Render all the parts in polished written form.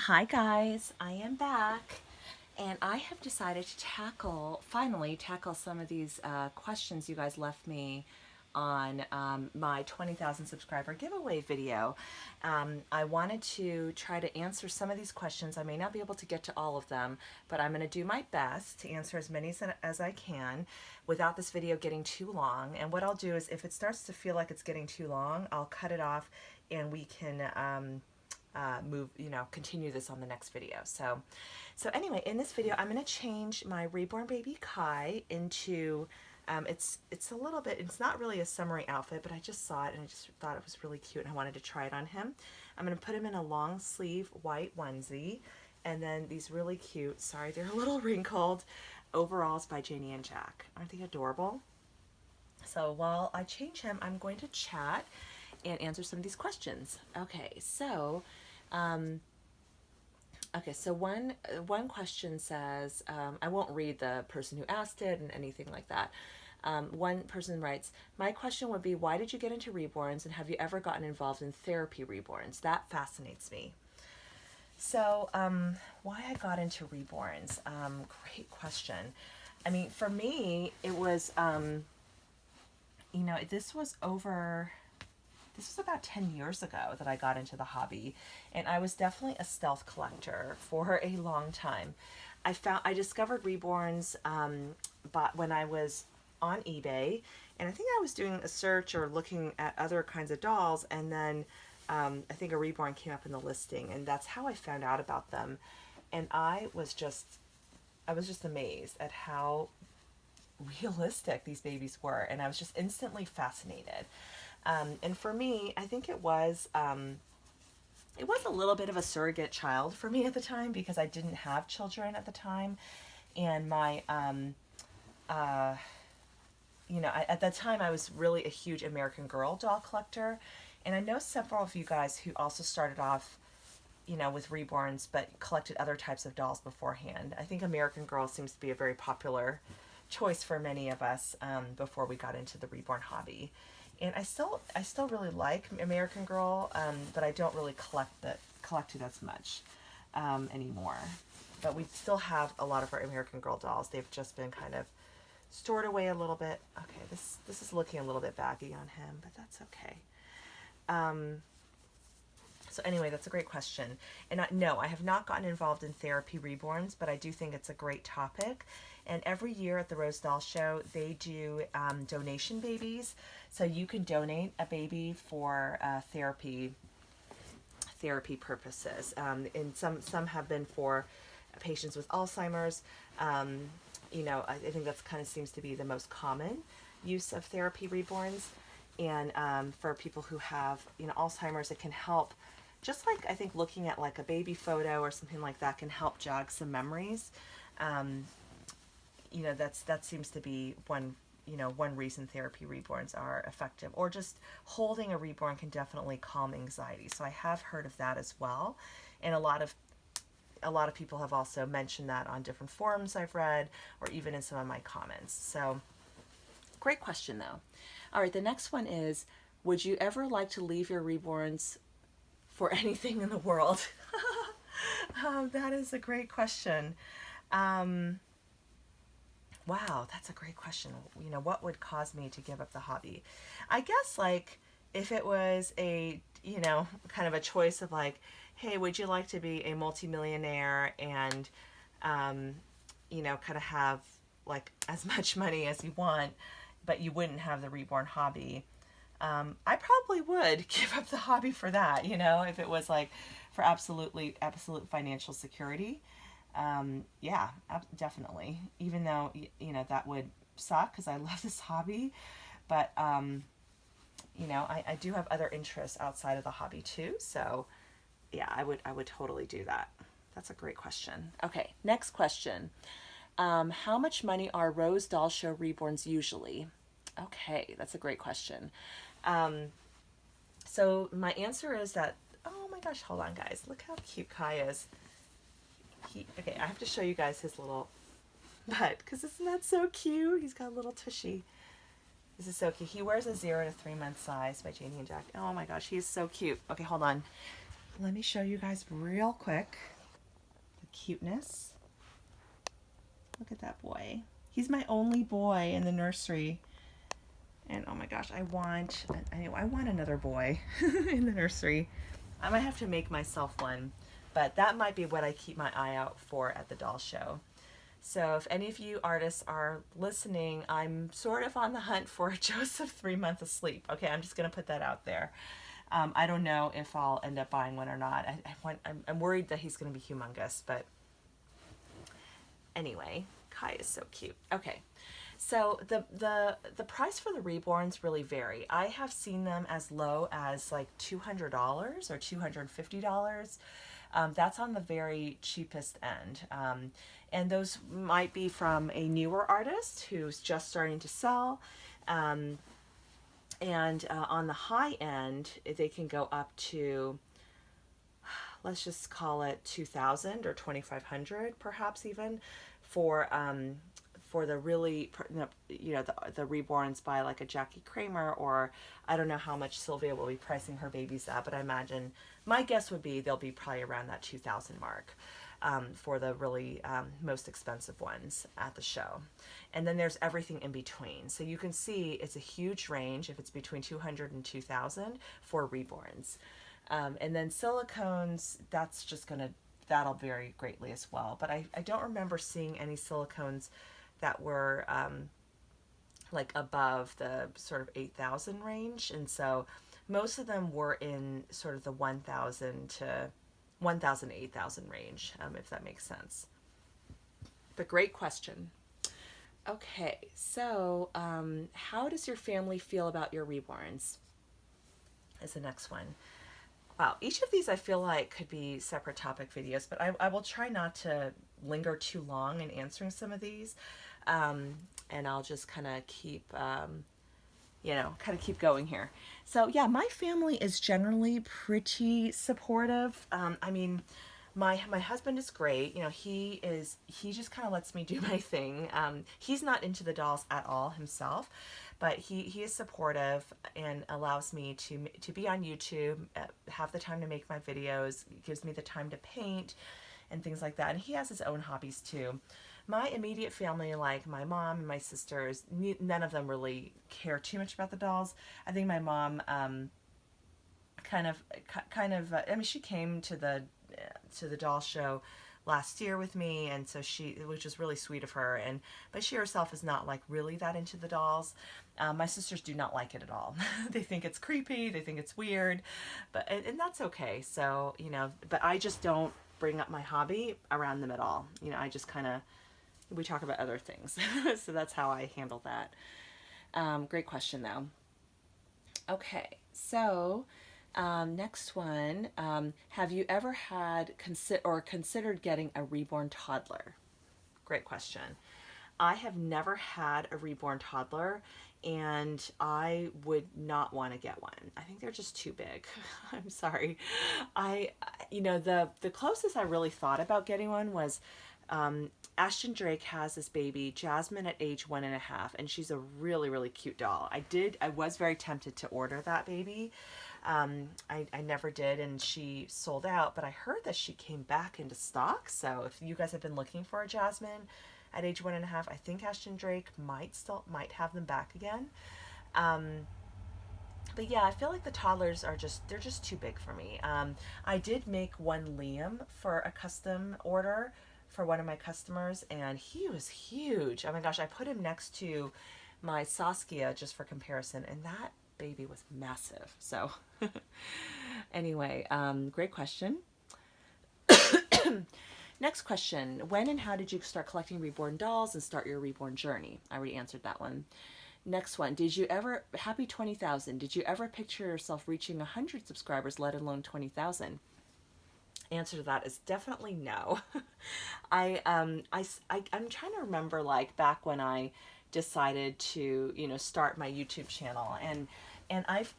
Hi guys, I am back and I have decided to finally tackle some of these questions you guys left me on my 20,000 subscriber giveaway video. I wanted to try to answer some of these questions. I may not be able to get to all of them, but I'm going to do my best to answer as many as I can without this video getting too long. And what I'll do is if it starts to feel like it's getting too long, I'll cut it off and we can continue this on the next video. So anyway, in this video, I'm going to change my reborn baby Kai into, it's a little bit, it's not really a summery outfit, but I just saw it and I just thought it was really cute and I wanted to try it on him. I'm going to put him in a long sleeve white onesie and then these really cute, sorry, they're a little wrinkled, overalls by Janie and Jack. Aren't they adorable? So while I change him, I'm going to chat and answer some of these questions. So one question says, I won't read the person who asked it and anything like that. One person writes, my question would be, why did you get into reborns and have you ever gotten involved in therapy reborns? That fascinates me. So why I got into reborns, great question. I mean, for me, it was, this was about 10 years ago that I got into the hobby, and I was definitely a stealth collector for a long time. I discovered reborns but when I was on eBay, and I think I was doing a search or looking at other kinds of dolls, and then I think a reborn came up in the listing, and that's how I found out about them. And I was just amazed at how realistic these babies were, and I was just instantly fascinated. And for me, I think it was a little bit of a surrogate child for me at the time because I didn't have children at the time, and my at that time I was really a huge American Girl doll collector, and I know several of you guys who also started off with reborns but collected other types of dolls beforehand. I think American Girl seems to be a very popular choice for many of us before we got into the reborn hobby. And I still really like American Girl, but I don't really collect it as much anymore. But we still have a lot of our American Girl dolls. They've just been kind of stored away a little bit. Okay, this is looking a little bit baggy on him, but that's okay. So anyway, that's a great question. And no, I have not gotten involved in therapy reborns, but I do think it's a great topic. And every year at the Rose Doll Show, they do donation babies. So you can donate a baby for therapy purposes. And some have been for patients with Alzheimer's. I think that's kind of seems to be the most common use of therapy reborns. And for people who have Alzheimer's, it can help. Just like I think looking at like a baby photo or something like that can help jog some memories. That seems to be one reason therapy reborns are effective, or just holding a reborn can definitely calm anxiety. So I have heard of that as well, and a lot of people have also mentioned that on different forums I've read, or even in some of my comments. So great question though. All right, the next one is, would you ever like to leave your reborns for anything in the world? That is a great question. Wow, that's a great question. What would cause me to give up the hobby? I guess like if it was a, kind of a choice of like, hey, would you like to be a multimillionaire and, kind of have like as much money as you want, but you wouldn't have the reborn hobby? I probably would give up the hobby for that, if it was like for absolute financial security. Yeah, definitely. Even though, that would suck because I love this hobby, but, I do have other interests outside of the hobby too. So yeah, I would totally do that. That's a great question. Okay. Next question. How much money are Rose Doll Show reborns usually? Okay. That's a great question. So my answer is that, oh my gosh, hold on guys. Look how cute Kai is. Okay, I have to show you guys his little butt, because isn't that so cute? He's got a little tushy. This is so cute. He wears a 0 to 3 month size by Janie and Jack. Oh my gosh, he is so cute. Okay, hold on. Let me show you guys real quick. cuteness. Look at that boy. He's my only boy in the nursery. And oh my gosh, I want another boy in the nursery. I might have to make myself one, but that might be what I keep my eye out for at the doll show. So if any of you artists are listening, I'm sort of on the hunt for a Joseph 3 month asleep. Okay, I'm just going to put that out there. I don't know if I'll end up buying one or not. I'm worried that he's going to be humongous, but anyway, Kai is so cute. Okay, so the price for the reborns really vary. I have seen them as low as like $200 or $250. That's on the very cheapest end. And those might be from a newer artist who's just starting to sell. And on the high end, they can go up to, let's just call it 2,000 or 2,500, perhaps even, for the really, the reborns by like a Jackie Kramer, or I don't know how much Sylvia will be pricing her babies at, but I imagine, my guess would be they'll be probably around that 2,000 mark. For the really most expensive ones at the show. And then there's everything in between. So you can see it's a huge range if it's between 200 and 2,000 for reborns. And then silicones, that'll vary greatly as well. But I don't remember seeing any silicones that were like above the sort of 8,000 range. And so most of them were in sort of the 1,000 to 1,000 to 8,000 range, if that makes sense. But great question. Okay, so how does your family feel about your reborns? Is the next one. Wow, each of these I feel like could be separate topic videos, but I will try not to linger too long in answering some of these. And I'll just kind of keep going here. So yeah, my family is generally pretty supportive. I mean, my husband is great. He just kind of lets me do my thing. He's not into the dolls at all himself, but he is supportive and allows me to be on YouTube, have the time to make my videos, gives me the time to paint and things like that. And he has his own hobbies too. My immediate family, like my mom and my sisters, none of them really care too much about the dolls. I think my mom kind of. I mean, she came to the doll show last year with me, and so which was really sweet of her. But she herself is not like really that into the dolls. My sisters do not like it at all. They think it's creepy. They think it's weird, and that's okay. So but I just don't bring up my hobby around them at all. I just kind of. We talk about other things. So that's how I handle that. Great question, though. Okay, so next one. Have you ever had considered getting a reborn toddler? Great question. I have never had a reborn toddler, and I would not want to get one. I think they're just too big. I'm sorry. The closest I really thought about getting one was Ashton Drake has this baby, Jasmine, at age 1.5, and she's a really, really cute doll. I was very tempted to order that baby. I never did, and she sold out, but I heard that she came back into stock. So if you guys have been looking for a Jasmine at age 1.5, I think Ashton Drake might have them back again. But yeah, I feel like the toddlers they're just too big for me. I did make one Liam for a custom order for one of my customers, and he was huge. Oh my gosh, I put him next to my Saskia just for comparison, and that baby was massive. So anyway, great question. Next question. When and how did you start collecting reborn dolls and start your reborn journey? I already answered that one. Next one. Happy 20,000. Did you ever picture yourself reaching 100 subscribers, let alone 20,000? Answer to that is definitely no. I'm trying to remember, like, back when I decided to, start my YouTube channel, and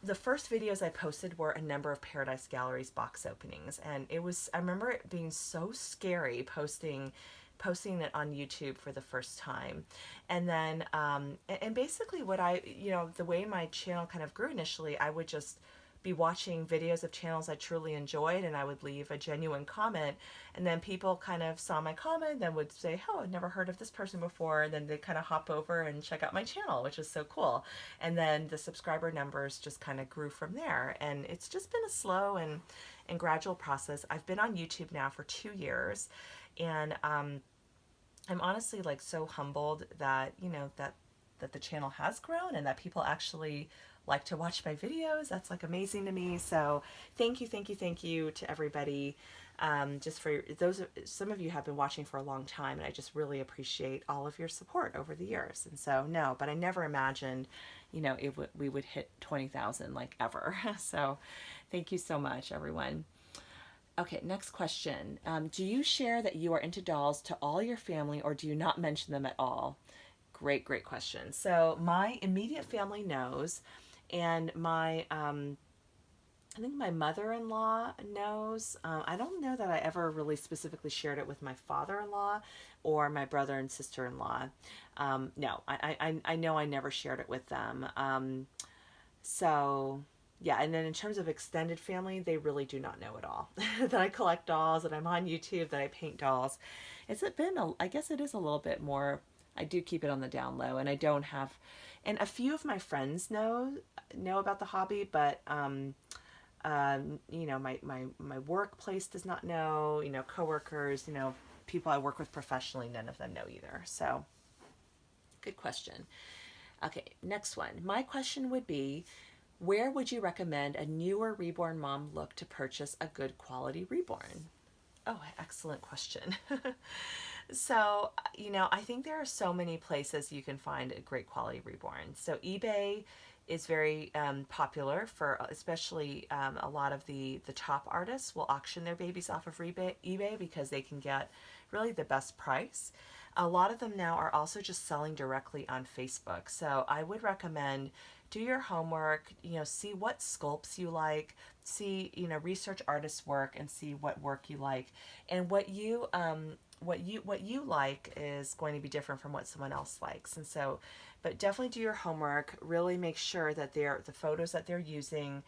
the first videos I posted were a number of Paradise Galleries box openings, and I remember it being so scary posting it on YouTube for the first time. And then and basically what the way my channel kind of grew initially, I would just be watching videos of channels I truly enjoyed, and I would leave a genuine comment, and then people kind of saw my comment, then would say, oh, I've never heard of this person before, and then they kind of hop over and check out my channel, which is so cool. And then the subscriber numbers just kind of grew from there, and it's just been a slow and gradual process. I've been on YouTube now for 2 years, and I'm honestly like so humbled that, you know, that the channel has grown and that people actually like to watch my videos. That's like amazing to me. So thank you, thank you, thank you to everybody. Just for those, some of you have been watching for a long time, and I just really appreciate all of your support over the years. And so, no, but I never imagined, you know, we would hit 20,000 like ever. So thank you so much, everyone. Okay, next question. Do you share that you are into dolls to all your family, or do you not mention them at all? Great, great question. So my immediate family knows, and my I think my mother-in-law knows. I don't know that I ever really specifically shared it with my father-in-law or my brother and sister-in-law. No, I know I never shared it with them. So yeah, and then in terms of extended family, they really do not know at all that I collect dolls, that I'm on YouTube, that I paint dolls. I guess it is a little bit more. I do keep it on the down low, and I don't have, and a few of my friends know about the hobby, but you know, my workplace does not know, you know, coworkers, you know, people I work with professionally, none of them know either. So good question. Okay, next one. My question would be, where would you recommend a newer reborn mom look to purchase a good quality reborn? Oh, excellent question. So, you know, I think there are so many places you can find a great quality reborn. So eBay is very popular for, especially a lot of the top artists will auction their babies off of eBay because they can get really the best price. A lot of them now are also just selling directly on Facebook. So I would recommend do your homework, you know, see what sculpts you like, see, you know, research artists' work and see what work you like. And what you like is going to be different from what someone else likes. And so, but definitely do your homework, really make sure that the photos that they're using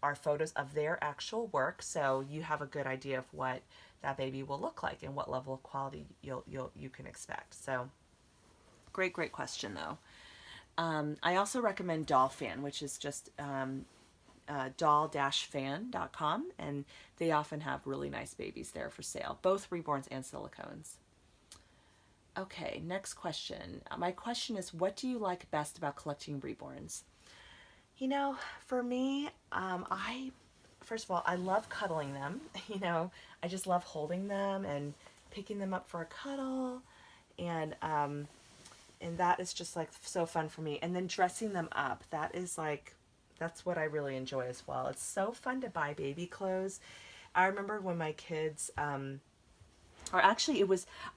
are photos of their actual work, so you have a good idea of what that baby will look like and what level of quality you can expect. So great question though. I also recommend Doll Fan, which is just doll-fan.com, and they often have really nice babies there for sale, both reborns and silicones. Okay, next question. My question is, what do you like best about collecting reborns? You know, for me, first of all, I love cuddling them. You know, I just love holding them and picking them up for a cuddle, and that is just like so fun for me. And then dressing them up, that's what I really enjoy as well. It's so fun to buy baby clothes. I remember when my kids, or actually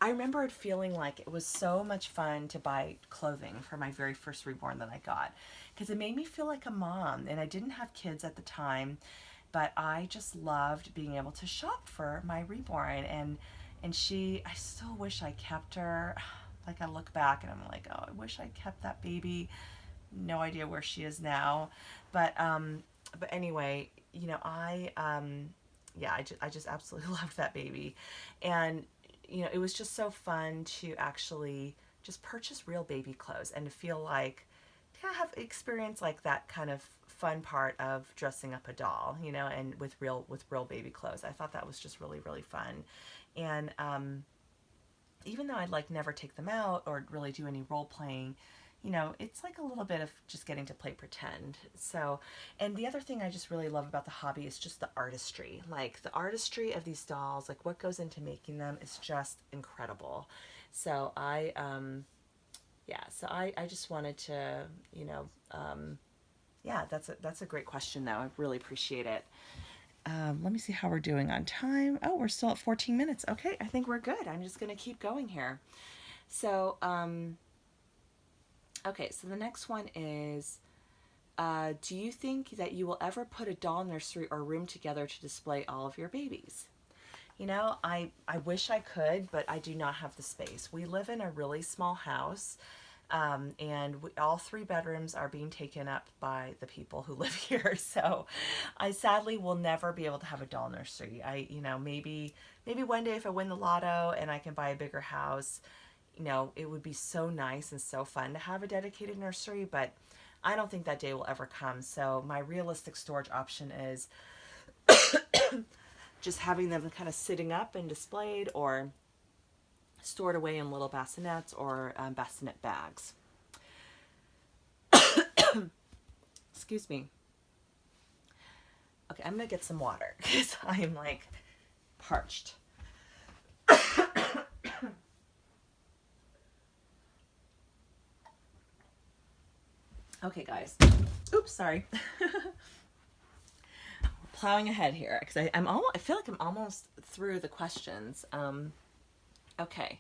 I remember it feeling like it was so much fun to buy clothing for my very first reborn that I got, because it made me feel like a mom. And I didn't have kids at the time, but I just loved being able to shop for my reborn. And I still wish I kept her. Like, I look back and I'm like, oh, I wish I kept that baby. No idea where she is now. But anyway, you know, yeah, I just absolutely loved that baby. And, you know, it was just so fun to actually just purchase real baby clothes and to feel like, to kind of have experience like that kind of fun part of dressing up a doll, you know, and with real baby clothes. I thought that was just really, really fun. And even though I'd like never take them out or really do any role playing, you know, it's like a little bit of just getting to play pretend. So, and the other thing I just really love about the hobby is just the artistry. Like the artistry of these dolls, like what goes into making them is just incredible. So I just wanted to, you know, yeah, that's a great question though. I really appreciate it. Let me see how we're doing on time. Oh, we're still at 14 minutes. Okay, I think we're good. I'm just going to keep going here. So, okay, so the next one is, do you think that you will ever put a doll nursery or room together to display all of your babies? You know, I wish I could, but I do not have the space. We live in a really small house. And all 3 bedrooms are being taken up by the people who live here. So I sadly will never be able to have a doll nursery. Maybe one day if I win the lotto and I can buy a bigger house, it would be so nice and so fun to have a dedicated nursery, but I don't think that day will ever come. So my realistic storage option is just having them kind of sitting up and displayed, or stored away in little bassinets or bassinet bags. Excuse me. Okay, I'm gonna get some water because I am like parched. Okay, guys. Oops, sorry. Plowing ahead here because I feel like I'm almost through the questions. Okay.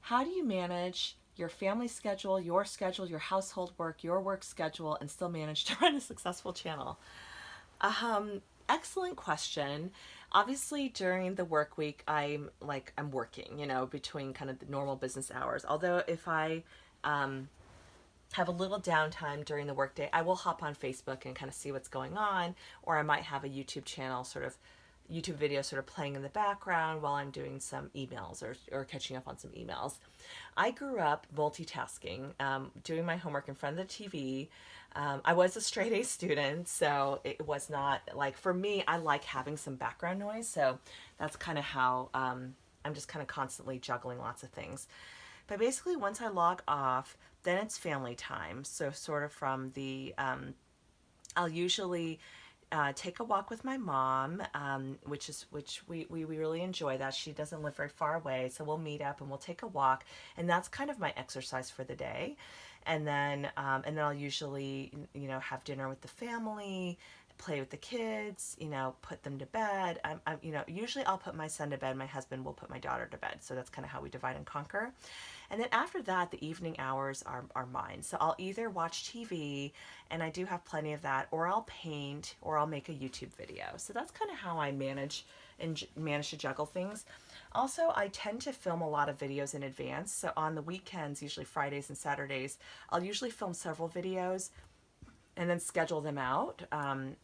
How do you manage your family schedule, your household work, your work schedule, and still manage to run a successful channel? Excellent question. Obviously, during the work week, I'm working, between kind of the normal business hours. Although if I have a little downtime during the workday, I will hop on Facebook and kind of see what's going on, or I might have a YouTube channel, YouTube video sort of playing in the background while I'm doing some emails or catching up on some emails. I grew up multitasking, doing my homework in front of the TV. I was a straight A student, so it was not like, for me, I like having some background noise. So that's kind of how I'm just kind of constantly juggling lots of things. But basically, once I log off, then it's family time. So sort of from I'll usually take a walk with my mom, which we really enjoy that. She doesn't live very far away, so we'll meet up and we'll take a walk, and that's kind of my exercise for the day. And then I'll usually have dinner with the family, play with the kids, put them to bed. Usually I'll put my son to bed. My husband will put my daughter to bed. So that's kind of how we divide and conquer. And then after that, the evening hours are mine. So I'll either watch TV, and I do have plenty of that, or I'll paint, or I'll make a YouTube video. So that's kind of how I manage to juggle things. Also, I tend to film a lot of videos in advance. So on the weekends, usually Fridays and Saturdays, I'll usually film several videos and then schedule them out. I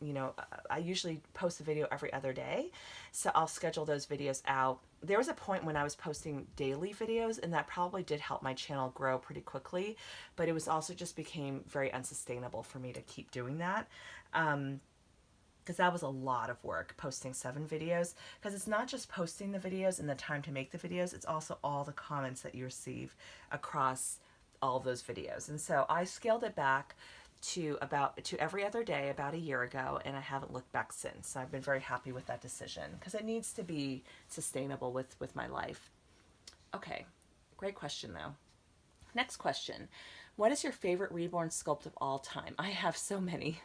usually post a video every other day, so I'll schedule those videos out. There was a point when I was posting daily videos, and that probably did help my channel grow pretty quickly, but it was also just became very unsustainable for me to keep doing that. Because that was a lot of work, posting 7 videos, because it's not just posting the videos and the time to make the videos, it's also all the comments that you receive across all those videos. And so I scaled it back to every other day about a year ago, and I haven't looked back since. So I've been very happy with that decision because it needs to be sustainable with my life. Okay, great question though. Next question. What is your favorite reborn sculpt of all time? I have so many.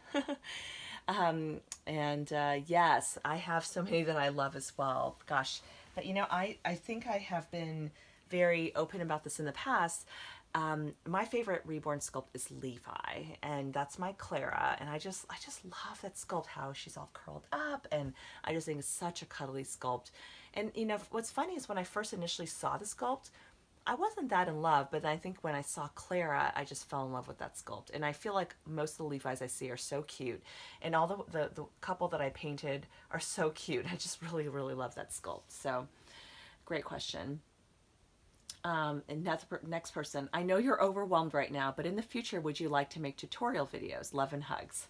Yes, I have so many that I love as well. Gosh, but I think I have been very open about this in the past. My favorite reborn sculpt is Levi, and that's my Clara, and I just love that sculpt, how she's all curled up, and I just think it's such a cuddly sculpt. And what's funny is when I first initially saw the sculpt, I wasn't that in love, but I think when I saw Clara, I just fell in love with that sculpt. And I feel like most of the Levi's I see are so cute, and all the couple that I painted are so cute. I just really, really love that sculpt. So, great question. And next person, I know you're overwhelmed right now, but in the future, would you like to make tutorial videos? Love and hugs.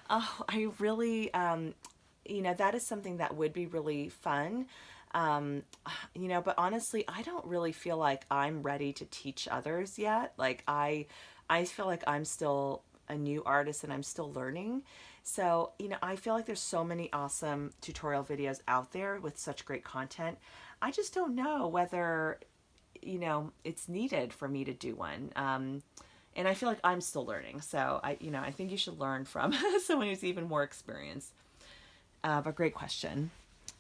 Oh, I really, that is something that would be really fun. But honestly, I don't really feel like I'm ready to teach others yet. Like I feel like I'm still a new artist and I'm still learning. So, I feel like there's so many awesome tutorial videos out there with such great content. I just don't know whether it's needed for me to do one. And I feel like I'm still learning. So I think you should learn from someone who's even more experienced. But great question.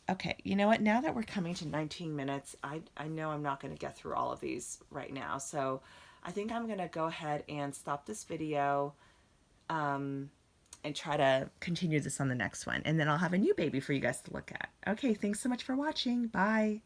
Okay, you know what? Now that we're coming to 19 minutes, I know I'm not going to get through all of these right now. So I think I'm going to go ahead and stop this video and try to continue this on the next one. And then I'll have a new baby for you guys to look at. Okay, thanks so much for watching. Bye.